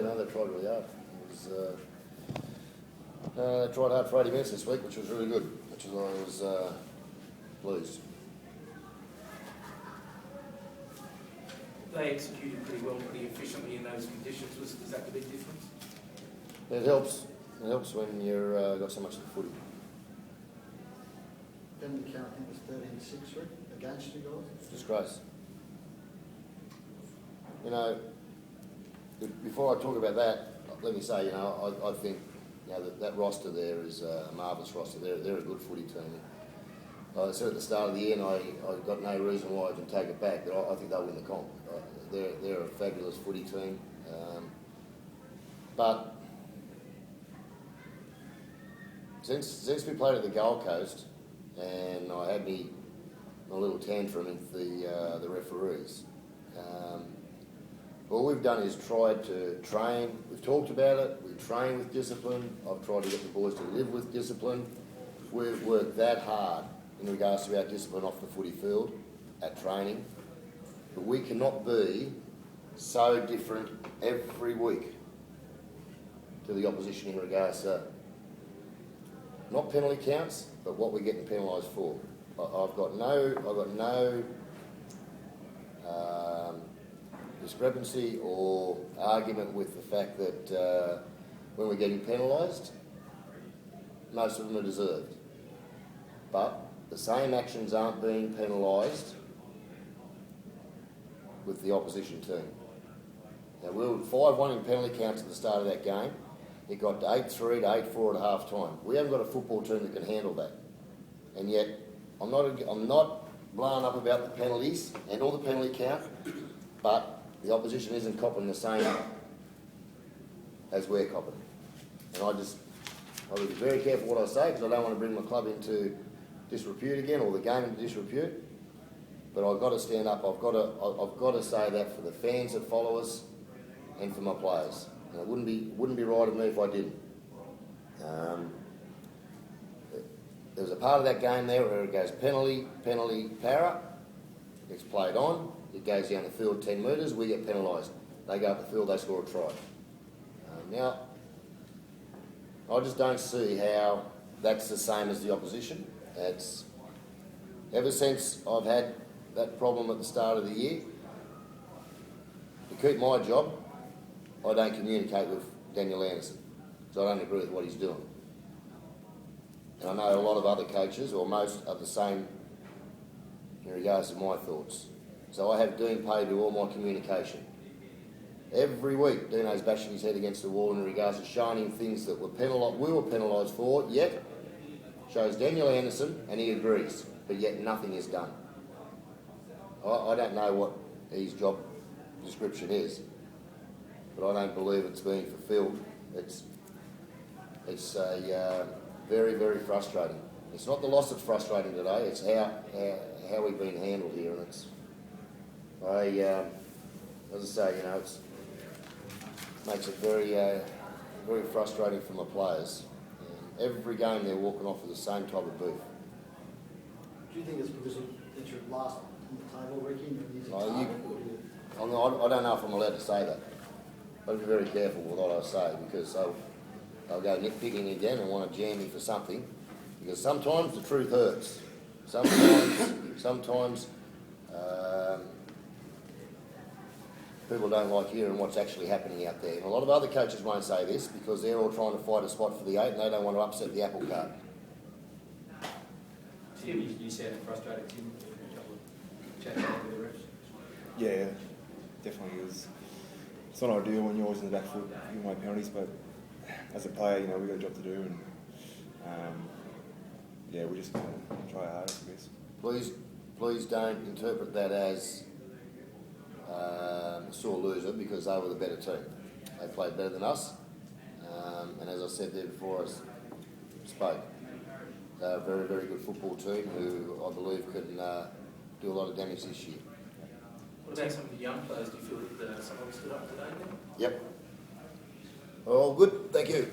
no, they tried really hard. They tried hard for 80 minutes this week, which was really good, which is why I was pleased. They executed pretty well, pretty efficiently in those conditions. Was that the big difference? It helps. It helps when you're got so much of the footy. Penalty count, I think, was 13-6 against you guys. Disgrace. You know, before I talk about that, let me say, you know, I think, you know, that roster there is a marvellous roster. They're a good footy team. I said at the start of the year, and I got no reason why I can take it back, that I think they'll win the comp. They're a fabulous footy team. But since we played at the Gold Coast, and I had my little tantrum with the referees, all we've done is tried to train. We've talked about it. We train with discipline. I've tried to get the boys to live with discipline. We've worked that hard in regards to our discipline off the footy field at training. But we cannot be so different every week to the opposition in regards to not penalty counts, but what we're getting penalised for. I've got no discrepancy or argument with the fact that when we're getting penalised, most of them are deserved. But the same actions aren't being penalised with the opposition team. Now, we were 5-1 in penalty counts at the start of that game. It got to 8-3 to 8-4 at half time. We haven't got a football team that can handle that. And yet, I'm not blowing up about the penalties and all the penalty count, but the opposition isn't copping the same as we're copping. And I will be very careful what I say, because I don't want to bring my club into disrepute again, or the game into disrepute. But I've got to stand up. I've got to say that for the fans that follow us and for my players. And it wouldn't be right of me if I didn't. There was a part of that game there where it goes penalty, para, gets played on, it goes down the field 10 metres, we get penalised. They go up the field, they score a try. Now, I just don't see how that's the same as the opposition. It's ever since I've had that problem at the start of the year, to keep my job, I don't communicate with Daniel Anderson, because I don't agree with what he's doing. And I know a lot of other coaches, or most, are the same in regards to my thoughts. So I have Dean Pay do all my communication. Every week, Dino's bashing his head against the wall in regards to shining things that we were penalised for, yet shows Daniel Anderson, and he agrees, but yet nothing is done. I don't know what his job description is, but I don't believe it's being fulfilled. It's very, very frustrating. It's not the loss that's frustrating today, it's how we've been handled here, and it's, as I say, you know, it makes it very, very frustrating for my players. And every game they're walking off with the same type of beef. Do you think it's because it's your last on the table, Ricky? I don't know if I'm allowed to say that. I'll be very careful with what I say, because they'll go nitpicking again and want to jam me for something. Because sometimes the truth hurts. Sometimes people don't like hearing what's actually happening out there. And a lot of other coaches won't say this because they're all trying to fight a spot for the 8 and they don't want to upset the apple cart. Tim, you sounded frustrated, Tim, a couple of chats with the refs. Yeah, definitely is. It's not ideal when you're always in the back foot, you make penalties, but as a player, you know, we've got a job to do, and yeah, we're just going to try our hardest, I guess. Please don't interpret that as a sore loser, because they were the better team. They played better than us, and as I said there before I spoke, they're a very, very good football team who I believe can do a lot of damage this year. What about some of the young players? Do you feel that some of them stood up today then? Yep. All good, thank you.